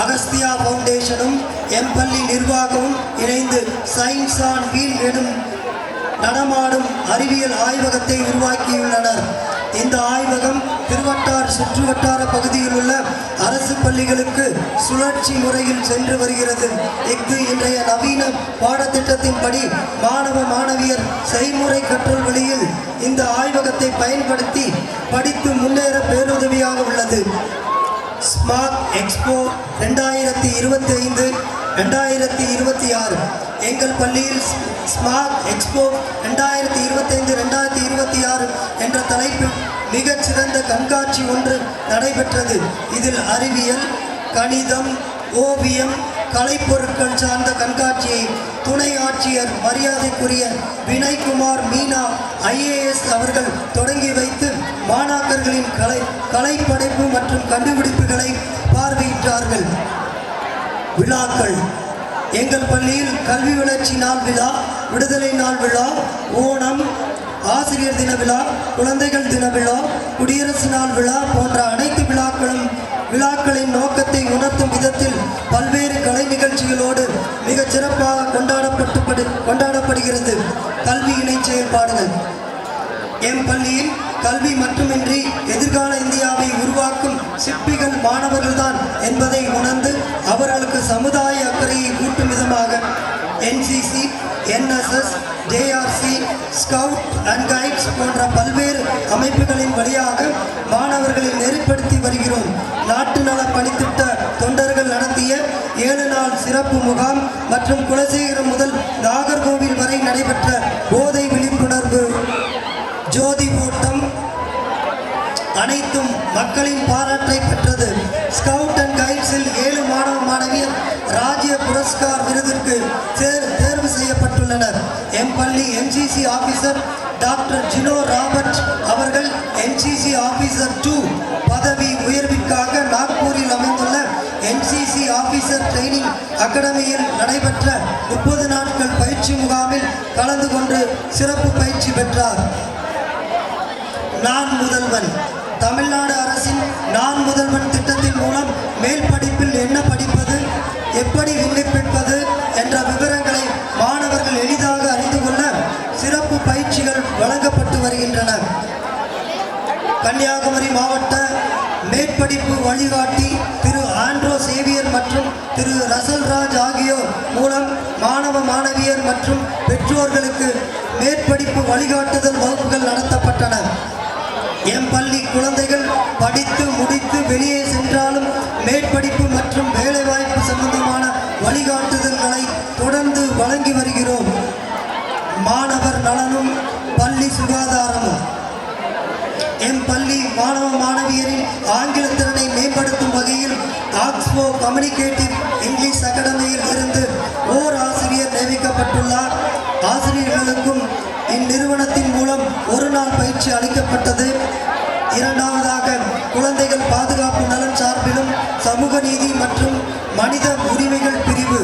அகஸ்தியா ஃபவுண்டேஷனும் எம் பள்ளி நிர்வாகமும் இணைந்து சயின்ஸ் ஆன் வீல் எனும் நடமாடும் அறிவியல் ஆய்வகத்தை உருவாக்கியுள்ளனர். இந்த ஆய்வகம் திருவட்டார் சுற்றுவட்டார பகுதியில் உள்ள அரசு பள்ளிகளுக்கு சுழற்சி முறையில் சென்று வருகிறது. இஃது இன்றைய நவீன பாடத்திட்டத்தின்படி மாணவ மாணவியர் செய்முறை கற்றல் வழியில் இந்த ஆய்வகத்தை பயன்படுத்தி படித்து முன்னேற பேருதவியாக உள்ளது. ஸ்மார்ட் எக்ஸ்போ 2025-2026 எங்கள் பள்ளியில் ஸ்மார்ட் எக்ஸ்போ 2025-2026 என்ற தலைப்பில் மிகச்சிறந்த கண்காட்சி ஒன்று நடைபெற்றது. இதில் அறிவியல், கணிதம், ஓவியம், கலைப்பொருட்கள் சார்ந்த கண்காட்சியை துணை ஆட்சியர் மரியாதைக்குரிய வினய்குமார் மீனா IAS அவர்கள் தொடங்கி வைத்து மாணாக்கர்களின் கலைப்படைப்பு மற்றும் கண்டுபிடிப்புகளை பார்வையிட்டார்கள். விழாக்கள் எங்கள் பள்ளியில் கல்வி வளர்ச்சி நாள் விழா, விடுதலை நாள் விழா, ஓணம், ஆசிரியர் தின விழா, குழந்தைகள் தின விழா, குடியரசு நாள் விழா போன்ற அனைத்து விழாக்களின் நோக்கத்தை உணர்த்தும் விதத்தில் பல்வேறு கலை நிகழ்ச்சிகளோடு மிகச் சிறப்பாக கொண்டாடப்படுகிறது. கல்வி இணை செயல்பாடுகள் எம் பள்ளியில் கல்வி மட்டுமின்றி எதிர்கால இந்தியாவை உருவாக்கும் சிற்பிகள் மாணவர்கள்தான் என்பதை உணர்ந்து அவர்களுக்கு சமுதாய அக்கறையை கூட்டும் விதமாக NCC, NSS, JRC, scout and guides போன்ற பல்வேறு அமைப்புகளின் வழியாக மாணவர்களை நெறிப்படுத்தி வருகிறோம். நாட்டு நல பணித்திட்ட தொண்டர்கள் நடத்திய 7 நாள் சிறப்பு முகாம் மற்றும் குலசேகரம் முதல் நாகர்கோவில் வரை நடைபெற்ற போதை விழிப்புணர்வு ஜோதி ஓட்டம் அனைத்தும் மக்களின் பாராட்டை பெற்றது. ஸ்கவுட் அண்ட் கைட்ஸில் 7 மாணவ மாணவியர் ராஜ்ய புரஸ்கார் விருதிற்கு தேர்வு செய்யப்பட்டுள்ளனர். எம் பள்ளி NCC officer doctor Jino Robert அவர்கள் NCC ஆபீசர் 2 பதவி உயர்விற்காக நாக்பூரில் அமைந்துள்ள NCC ஆபீசர் ட்ரைனிங் அகாடமியில் நடைபெற்ற 30 நாட்கள் பயிற்சி முகாமில் கலந்து கொண்டு சிறப்பு பயிற்சி பெற்றார். நான் முதல்வன் தமிழ்நாடு அரசின் நான் முதல்வன் திட்டத்தின் மூலம் மேல் படிப்பில் என்ன படிப்பது, எப்படி விண்ணப்பிப்பது என்ற விவரங்களை மாணவர்கள் எளிதாக அறிந்து கொள்ள சிறப்பு பயிற்சிகள் வழங்கப்பட்டு வருகின்றன. கன்னியாகுமரி மாவட்ட மேற்படிப்பு வழிகாட்டி திரு ஆண்ட்ரோ சேவியர் மற்றும் திரு ரசல்ராஜ் ஆகியோர் மூலம் மாணவ மாணவியர் மற்றும் பெற்றோர்களுக்கு மேற்படிப்பு வழிகாட்டுதல் வகுப்புகள் நடத்தப்பட்டன. எம் பள்ளி குழந்தைகள் படித்து முடித்து வெளியே சென்றாலும் மேற்படிப்பு மற்றும் வேலைவாய்ப்பு சம்பந்தமான வழிகாட்டுதல்களை தொடர்ந்து வழங்கி வருகிறோம். மாணவர் நலனும் பள்ளி சுகாதாரமும் எம் பள்ளி மாணவ மாணவியரின் ஆங்கில திறனை மேம்படுத்தும் வகையில் ஆக்ஸ்போ கம்யூனிகேட்டிவ் இங்கிலீஷ் அகாடமியில் இருந்து ஓர் ஆசிரியர் நியமிக்கப்பட்டுள்ளார். ஆசிரியர்களுக்கும் இந்நிறுவனத்தின் மூலம் 1 நாள் பயிற்சி அளிக்கப்பட்டது. இரண்டாவதாக குழந்தைகள் பாதுகாப்பு நலன் சார்பிலும் சமூக நீதி மற்றும் மனித உரிமைகள் பிரிவு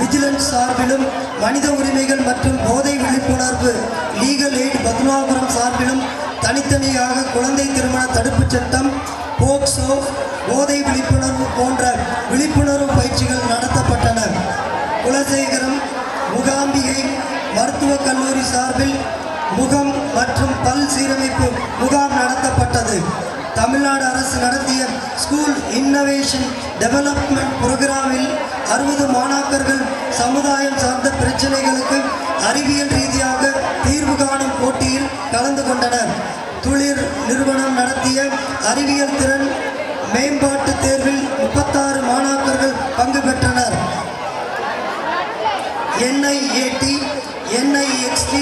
விஜிலன்ஸ் சார்பிலும் மனித உரிமைகள் மற்றும் போதை விழிப்புணர்வு லீகல் எய்ட் பத்மாபுரம் சார்பிலும் தனித்தனியாக குழந்தை திருமண தடுப்புச் சட்டம், போக்சோ, போதை விழிப்புணர்வு போன்ற விழிப்புணர்வு பயிற்சிகள் நடத்தப்பட்டன. குலசேகரம் முகாம்பிகை மருத்துவக் கல்லூரி சார்பில் முகம் மற்றும் பல் சீரமைப்பு முகாம் நடத்தப்பட்டது. தமிழ்நாடு அரசு நடத்திய ஸ்கூல் இன்னோவேஷன் டெவலப்மெண்ட் புரோகிராமில் 60 மாணாக்கர்கள் சமுதாயம் சார்ந்த பிரச்சனைகளுக்கு அறிவியல் ரீதியாக தீர்வு காணும் போட்டியில் கலந்து கொண்டனர். துளிர் நிறுவனம் நடத்திய அறிவியல் திறன் மேம்பாட்டு தேர்வில் 36 மாணாக்கர்கள் பங்கு பெற்றனர். NIXT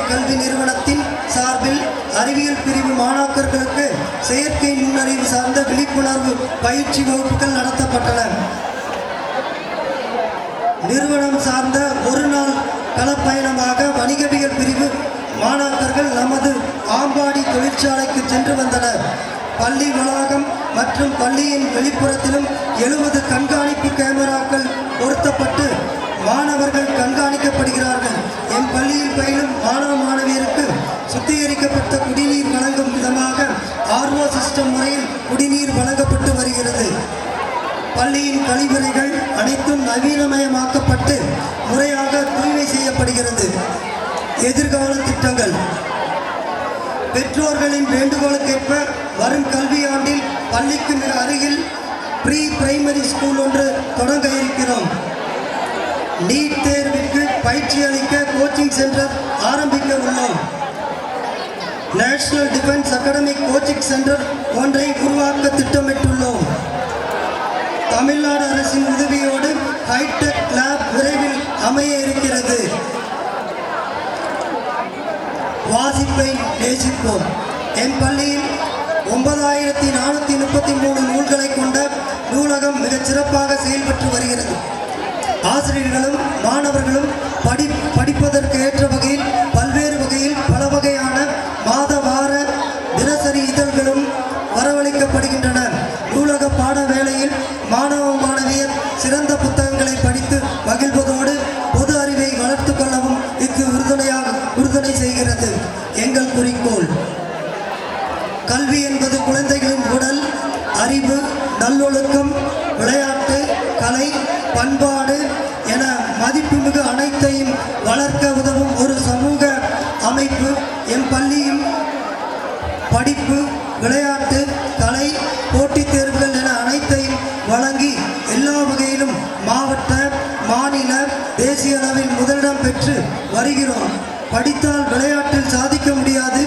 கல்வி நிறுவனத்தின் சார்பில் அறிவியல் பிரிவு மாணாக்கர்களுக்கு செயற்கை நுண்ணறிவு சார்ந்த விழிப்புணர்வு பயிற்சி வகுப்புகள் நடத்தப்பட்டன. நிறுவனம் சார்ந்த 1 நாள் களப்பயணமாக வணிகவியல் பிரிவு மாணாக்கர்கள் நமது ஆம்பாடி தொழிற்சாலைக்கு சென்று வந்தனர். பள்ளி வளாகம் மற்றும் பள்ளியின் வெளிப்புறத்திலும் 70 கண்காணிப்பு கேமராக்கள் பொருத்தப்பட்டு மாணவர்கள் கண்காணிக்கப்படுகிறார்கள். எம் பள்ளியில் பயிலும் மாணவ மாணவியருக்கு சுத்திகரிக்கப்பட்ட குடிநீர் வழங்கும் விதமாக ஆர்ஓ சிஸ்டம் முறையில் குடிநீர் வழங்கப்பட்டு வருகிறது. பள்ளியின் கழிவறைகள் அனைத்தும் நவீனமயமாக்கப்பட்டு முறையாக தூய்மை செய்யப்படுகிறது. எதிர்கால திட்டங்கள். பெற்றோர்களின் வேண்டுகோளுக்கேற்ப வரும் கல்வியாண்டில் பள்ளிக்கு மிக அருகில் ப்ரீ பிரைமரி ஸ்கூல் ஒன்று தொடங்க இருக்கிறோம். நீட் தேர்விற்கு பயிற்சி அளிக்க கோச்சிங் சென்டர் ஆரம்பிக்க உள்ளோம். National defence academic coaching centre ஒன்றை உருவாக்க திட்டமிட்டுள்ளோம். தமிழ்நாடு அரசின் உதவியோடு ஹைடெக் லேப் விரைவில் அமைய இருக்கிறது. வாசிப்பை நேசிப்போம். என் பள்ளியில் 9433 நூல்களை கொண்ட நூலகம் மிகச் சிறப்பாக செயல்பட்டு வருகிறது. ஆசிரியர்களும் மாணவர்களும் படிப்பதற்கு ஏற்ற வகையில் பல்வேறு வகையில் பல வகையான மாத வார தினசரி இதழ்களும் வரவழைக்கப்படுகின்றன. நூலக பாட வேளையில் மாணவ மாணவியர் சிறந்த புத்தகங்களை படித்து மகிழ்வதோடு பொது அறிவை வளர்த்து கொள்ளவும் இங்கு உறுதுணை செய்கிறது. எங்கள் குறிக்கோள் கல்வி என்பது குழந்தைகளின் உடல், அறிவு, நல்லொழுக்கம், விளையாட்டு, கலை, பண்பாடு என மதிப்புமிகு அனைத்தையும் வளர்க்க உதவும் ஒரு சமூக அமைப்பு. எம் பள்ளியில் படிப்பு, விளையாட்டு, கலை, போட்டித் தேர்வுகள் என அனைத்தையும் வழங்கி எல்லா வகையிலும் மாவட்ட, மாநில, தேசிய அளவில் முதலிடம் பெற்று வருகிறோம். படித்தால் விளையாட்டில் சாதிக்க முடியாது.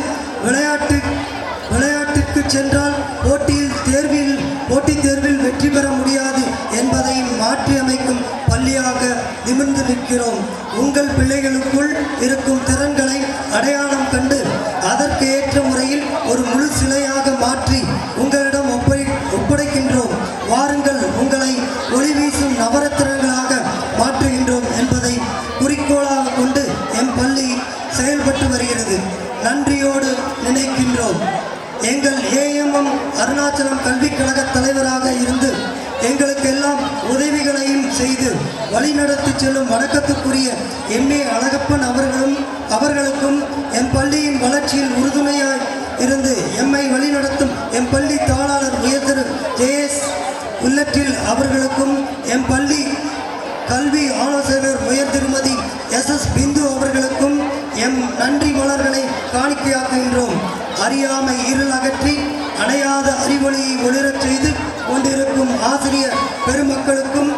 விளையாட்டுக்கு சென்றால் போட்டித் தேர்வில் வெற்றி பெற முடியாது என்பதையும் மாற்றி அமைக்கும் பள்ளியாக நிமிர்ந்து நிற்கிறோம். உங்கள் பிள்ளைகளுக்குள் இருக்கும் திறன்களை அடையாளம் கண்டு அதற்கு ஏற்ற முறையில் ஒரு முழு சிலையாக மாற்றி உங்களிடம் ஒப்படைக்கின்றோம். வாருங்கள், உங்களை ஒளி வீசும் நவரத்தினங்களாக மாற்றுகின்றோம் என்பதை குறிக்கோளாக கொண்டு எம் பள்ளி செயல்பட்டு வருகிறது. நன்றியோடு நினைக்கின்றோம். எங்கள் ஏஎம்எம் அருணாச்சலம் கல்விக் கழக தலைவராக இருந்து எங்களுக்கு எல்லாம் உதவிகளையும் செய்து வழிநடத்தி செல்லும் வணக்கத்துக்குரிய எம்ஏ அழகப்பன் அவர்களுக்கும் எம் பள்ளியின் வளர்ச்சியில் உறுதுணையாய் இருந்து எம்மை வழிநடத்தும் எம் பள்ளி தாளாளர் உயர்திரு JS உள்ளற்றில் அவர்களுக்கும் எம் பள்ளி கல்வி ஆலோசகர் உயர் திருமதி SS பிந்து அவர்களுக்கும் எம் நன்றி மலர்களை காணிக்கையாக்குகின்றோம். அறியாமை இருள் அகற்றி அணையாத அறிவொளியை ஒளிரச் செய்து கொண்டிருக்கும் ஆசிரியர் பெருமக்களுக்கும்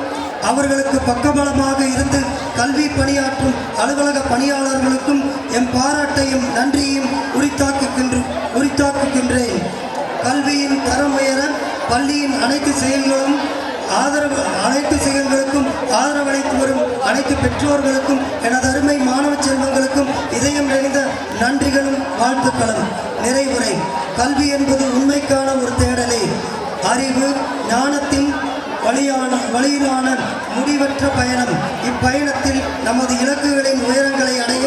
அவர்களுக்கு பக்கபலமாக இருந்து கல்வி பணியாற்றும் அலுவலக பணியாளர்களுக்கும் எம் பாராட்டையும் நன்றியையும் உரித்தாக்குகின்றேன். கல்வியின் தரம் உயர பள்ளியின் அனைத்து செயல்களுக்கும் ஆதரவளித்து வரும் அனைத்து பெற்றோர்களுக்கும் எனது அருமை மாணவ செல்வங்களுக்கும் இதயம் நிறைந்த நன்றிகளும் வாழ்த்துக்களும். நிறைவுரை. கல்வி என்பது உண்மைக்கான ஒரு தேடலே. அறிவு ஞானத்தின் வழியிலான முடிவற்ற பயணம். இப்பயணத்தில் நமது இலக்குகளின் உயரங்களை அடைய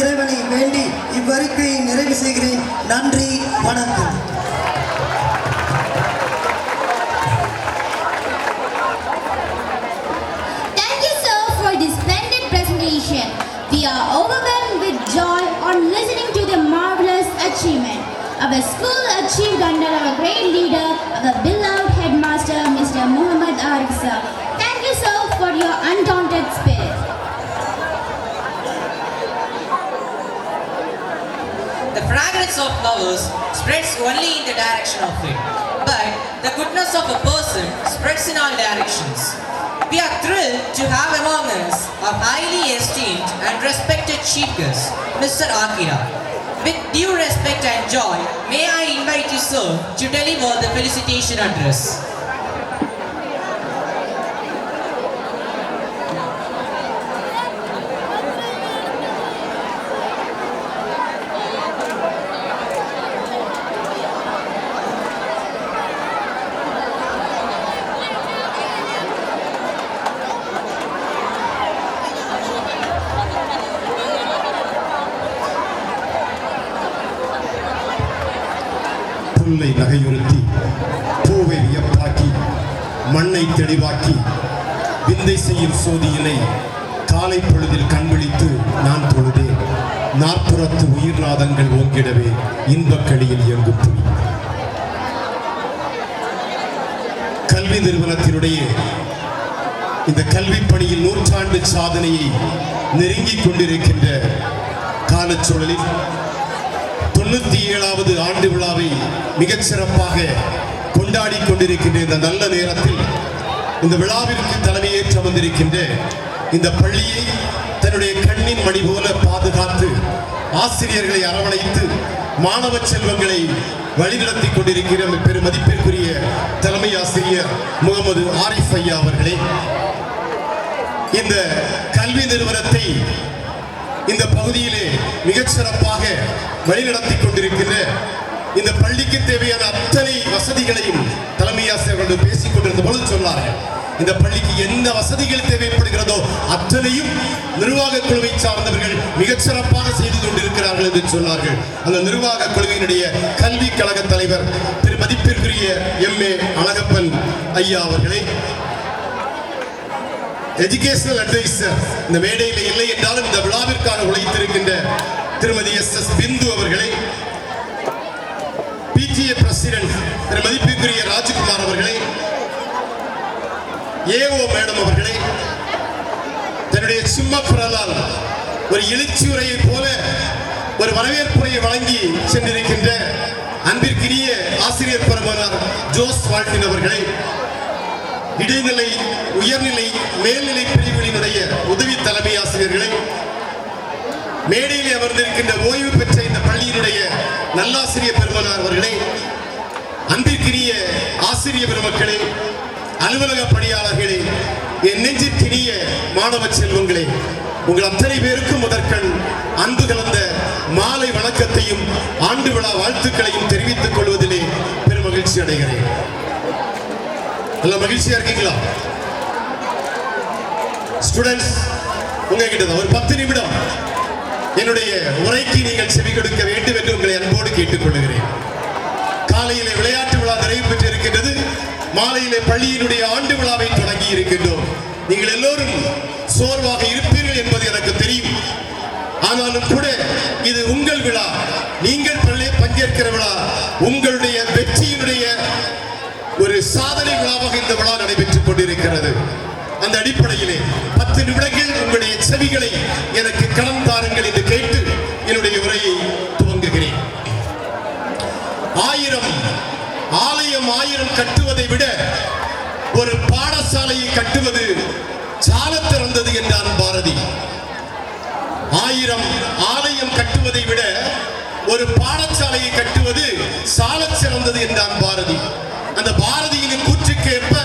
இறைவனை வேண்டி இவ்வறிக்கையை நிறைவு செய்கிறேன். நன்றி, வணக்கம். We are overwhelmed with joy on listening to the marvelous achievement our school achieved under our great leader, our beloved headmaster, Mr. Muhammad Arif sir. Thank you, sir, for your undaunted spirit. The fragrance of flowers spreads only in the direction of it, but the goodness of a person spreads in all directions. We are thrilled to have among us our highly esteemed and respected chief guest, Mr. Akira. With due respect and joy, may I invite you, sir, to deliver the felicitation address. புல்லை நகையுறுத்தி பூவை வியப்பாக்கி மண்ணை தெளிவாக்கி விந்தை செய்யும் சோதியினை காலை பொழுதில் கண்விழித்து நான் தொழுதேன். நாற்புறத்து உயிர்நாதங்கள் ஓங்கிடவே இன்பக்களியில் இயங்கும் புலி. கல்வி நிறுவனத்தினுடைய இந்த கல்வி பணியில் நூற்றாண்டு சாதனையை நெருங்கிக் கொண்டிருக்கின்ற காலச்சூழலில் 97வது ஆண்டு விழாவை மிகச் சிறப்பாக கொண்டாடி கொண்டிருக்கின்ற இந்த நல்ல நேரத்தில் இந்த விழாவிற்கு தலைமையேற்று வந்திருக்கின்ற இந்த பள்ளியை தன்னுடைய கண்ணின் மணி போல பாதுகாத்து ஆசிரியர்களை அரவணைத்து மாணவ செல்வங்களை வழிநடத்தி கொண்டிருக்கிற பெருமதிப்பிற்குரிய தலைமை ஆசிரியர் முகமது ஆரிஃப் ஐயா அவர்களே, இந்த கல்வி நிறுவனத்தை இந்த பகுதியிலே மிகச் சிறப்பாக வழிநடத்தி கொண்டிருக்கின்ற இந்த பள்ளிக்கு தேவையான அத்தனை வசதிகளையும் தலைமை ஆசிரியர்கள் பேசிக் கொண்டிருந்த பொழுது சொன்னார்கள். இந்த பள்ளிக்கு என்ன வசதிகள் தேவைப்படுகிறதோ அத்தனையும் நிர்வாக குழுவை சார்ந்தவர்கள் மிகச் சிறப்பாக செய்து கொண்டிருக்கிறார்கள் என்று சொன்னார்கள். அந்த நிர்வாக குழுவினுடைய கல்வி கழக தலைவர் திரு மதிப்பிற்குரிய MA அழகப்பன் ஐயா அவர்களே, எஜுகேஷனல் அட்வைசர் இந்த மேடையில் இல்லை என்றாலும் இந்த விழாவிற்காக உழைத்திருக்கின்ற திருமதி SS பிந்து அவர்களே, PTA பிரசிடென்ட் திரு மதிப்பிற்குரிய ராஜ்குமார் அவர்களே, AO மேடம் அவர்களே, தன்னுடைய சும்மா பிறலால் ஒரு எழுச்சியுரையை போல ஒரு வரவேற்புரையை வழங்கி சென்றிருக்கின்ற அன்பிற்கினிய ஆசிரியர் பெருமனார் ஜோஸ் வால்டின் அவர்களே, இடைநிலை உயர்நிலை மேல்நிலை பிரிவுகளினுடைய உதவி தலைமை ஆசிரியர்களை, மேடையில் அமர்ந்திருக்கின்ற ஓய்வு பெற்ற இந்த பள்ளியினுடைய நல்லாசிரியர் பெருமனார் அவர்களே, அன்பிற்கினிய ஆசிரியர் பெருமக்களே, அலுவலக பணியாளர்களே, என் நெஞ்சிற்கினிய மாணவ செல்வங்களே, உங்கள் அத்தனை பேருக்கும் முதற்கண் அன்பு கலந்த மாலை வணக்கத்தையும் ஆண்டு விழா வாழ்த்துக்களையும் தெரிவித்துக் கொள்வதிலே பெருமகிழ்ச்சி அடைகிறேன். நல்ல மகிழ்ச்சியா இருக்கீங்களா ஸ்டூடெண்ட்ஸ்? உங்ககிட்ட ஒரு 10 நிமிடம் என்னுடைய உரைக்கு நீங்கள் செவி கொடுக்க வேண்டும் என்று உங்களை அன்போடு கேட்டுக்கொள்கிறேன். காலையிலே விளையாட்டு விழா நிறைவு பெற்று இருக்கின்றது. மாலையிலே பள்ளியினுடைய ஆண்டு விழாவை தொடங்கி இருக்கின்றோம். நீங்கள் எல்லோரும் சோர்வாக இருப்பீர்கள் என்பது எனக்கு தெரியும். ஆனாலும் கூட இது உங்கள் விழா, நீங்கள் பங்கேற்கிற விழா, உங்களுடைய வெற்றியினுடைய ஒரு சாதனை விழாவாக இந்த விழா நடைபெற்றுக் கொண்டிருக்கிறது. அந்த அடிப்படையிலே 10 நிமிடங்கள் உங்களுடைய செவிகளை எனக்கு கடன் தாருங்கள் என்று கேட்டு என்னுடைய உரையை துவங்குகிறேன். ஆயிரம் கட்டுவதை விட ஒரு பாடசாலையை கட்டுவது சாலச் சிறந்தது என்றார் பாரதி. 1000 ஆலயம் கட்டுவதை விட ஒரு பாடசாலையை கட்டுவது சாலச் சிறந்தது என்றார் பாரதி. அந்த பாரதியின் கூற்றுக்கு ஏற்ப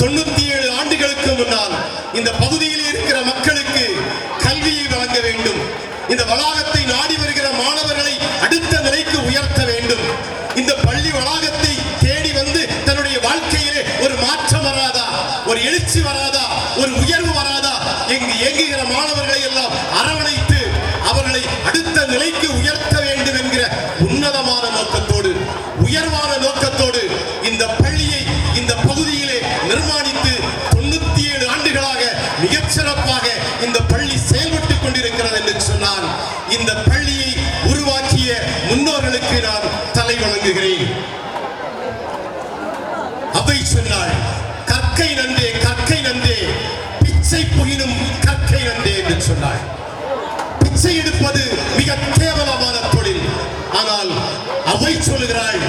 97 ஆண்டுகளுக்கு முன்னால் இந்த பகுதியில் இருக்கிற மக்களுக்கு கல்வியை வழங்க வேண்டும், இந்த வளாகத்தை நாடி வருகிற மாணவர்களை அடுத்த நிலைக்கு உயர்த்த வேண்டும், இந்த பள்ளி வளாகத்தை தேடி வந்து தன்னுடைய வாழ்க்கையிலே ஒரு மாற்றம் வராதா, ஒரு எழுச்சி வராதா, ஒரு உயர்வு வராதா, இங்கு இயங்குகிற மாணவர்களை எல்லாம் அரவணைத்து அவர்களை அடுத்த நிலைக்கு உயர்த்த வேண்டும் என்கிற உன்னதமான நோக்கத்தோடு, உயர்வான நோக்கத்தோடு இந்த பள்ளியை இந்த பகுதியிலே நிர்மாணித்து 97 ஆண்டுகளாக மிகச் சிறப்பாக இந்த பள்ளி செயல்பட்டுக் கொண்டிருக்கிறது என்று சொன்னால் இந்த பள்ளியை உருவாக்கிய முன்னோர்களுக்கு நான் தலை வணங்குகிறேன். அவை சொன்னாள், கற்கை நன்றே கற்கை நன்றே பிச்சை புகினும் கற்கை நன்றே என்று சொன்னாள். பிச்சை எடுப்பது மிக கேவலமான தொழில். ஆனால் அவை சொல்லுகிறாள்,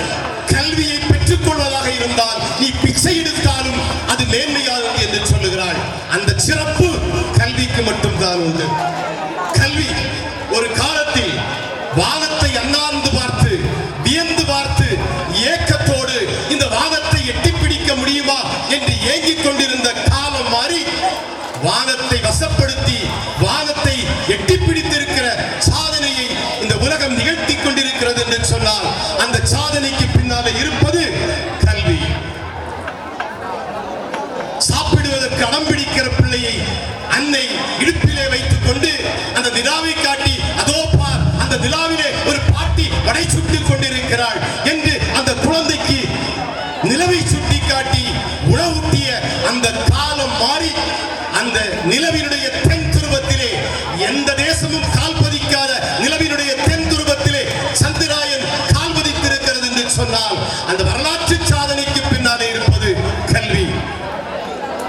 கல்வியை பெற்றுக் கொள்வதாக இருந்தால் நீ பிச்சை எடுத்தாலும் அது மேன்மையானது என்று சொல்லுகிறாள். அந்த சிறப்பு கல்விக்கு மட்டும்தான் உண்டு. கல்வி ஒரு காலத்தில் வானத்தை அண்ணாந்து பார்த்து வியந்து பார்த்து ஏக்கத்தோடு இந்த வானத்தை எட்டி பிடிக்க முடியுமா என்று ஏங்கிக் கொண்டிருந்த காலம் மாறி வானத்தை வசப்படுத்தி வானத்தை எட்டி பிடித்திருக்கிற சாதனையை இந்த உலகம் நிகழ்த்தி கொண்டிருக்கிறது என்று சொன்னால் அந்த சாதனைக்கு பின்னாலே இருப்பது கல்வி. சாப்பிடுவதற்கு அடம் பிடிக்கிற பிள்ளையை அன்னை இடுப்பிலே வைத்துக் கொண்டு அந்த நிலாவை காட்டி, அதோ பார் அந்த நிலாவிலே ஒரு பாட்டி வடை சுட்டுக் கொண்டிருக்கிறாள் என்று அந்த சொன்னால் அந்த வரலாற்று சாதனைக்கு பின்னாலே இருப்பது கல்வி.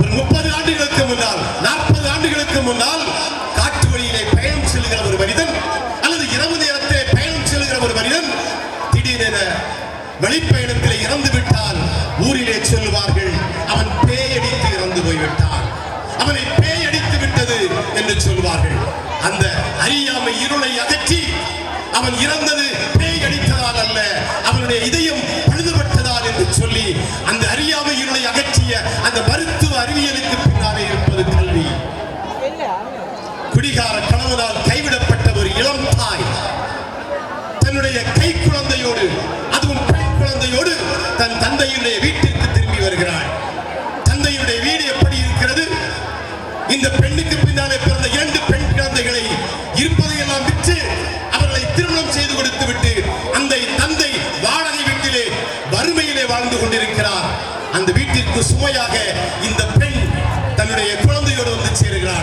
ஒரு 30 ஆண்டுகளுக்கு முன்னால் 40 ஆண்டுகளுக்கு முன்னால் காட்டு வழியிலே பயணம் செல்கிற ஒரு மனிதன் அல்லது இரவு நேரத்திலே பயணம் செல்கிற ஒரு மனிதன் திடீரென வழிப்பயணத்தில் இறந்து விட்டால் ஊரிலே சொல்லுவார்கள், அவன் பேயடித்து இறந்து போய்விட்டான், அவனை பேயடித்து விட்டது என்று சொல்வார்கள். அந்த அறியாமை இருளை அகற்றி அவன் இறந்தது பேய் அடித்ததால் அல்ல, அவனுடைய இதயம் பழுதுபட்டதால் என்று சொல்லி அந்த அறியாமை இருளை அகற்றிய அந்த மருத்துவ அறிவியலுக்கு பின்னாலே இருப்பது கல்வி. குடிகார கணவனால் கைவிடப்பட்ட ஒரு இளம் தாய் தன்னுடைய கை குழந்தையோடு, அதுவும் பெண் குழந்தையோடு தன் தந்தையுடைய வீட்டிற்கு திரும்பி வருகிறாள். தந்தையுடைய வீடு எப்படி இருக்கிறது? இந்த பெண்ணுக்கு பின்னாலே பிறந்த 2 பெண் குழந்தைகளை இருப்பதையெல்லாம் விற்று அவர்களை திருமணம் செய்து கொடுத்து விட்டு அந்த தந்தை வாடகை வீட்டிலே வறுமையிலே வாழ்ந்து கொண்டிருக்கிறார். அந்த வீட்டிற்கு சுமையாக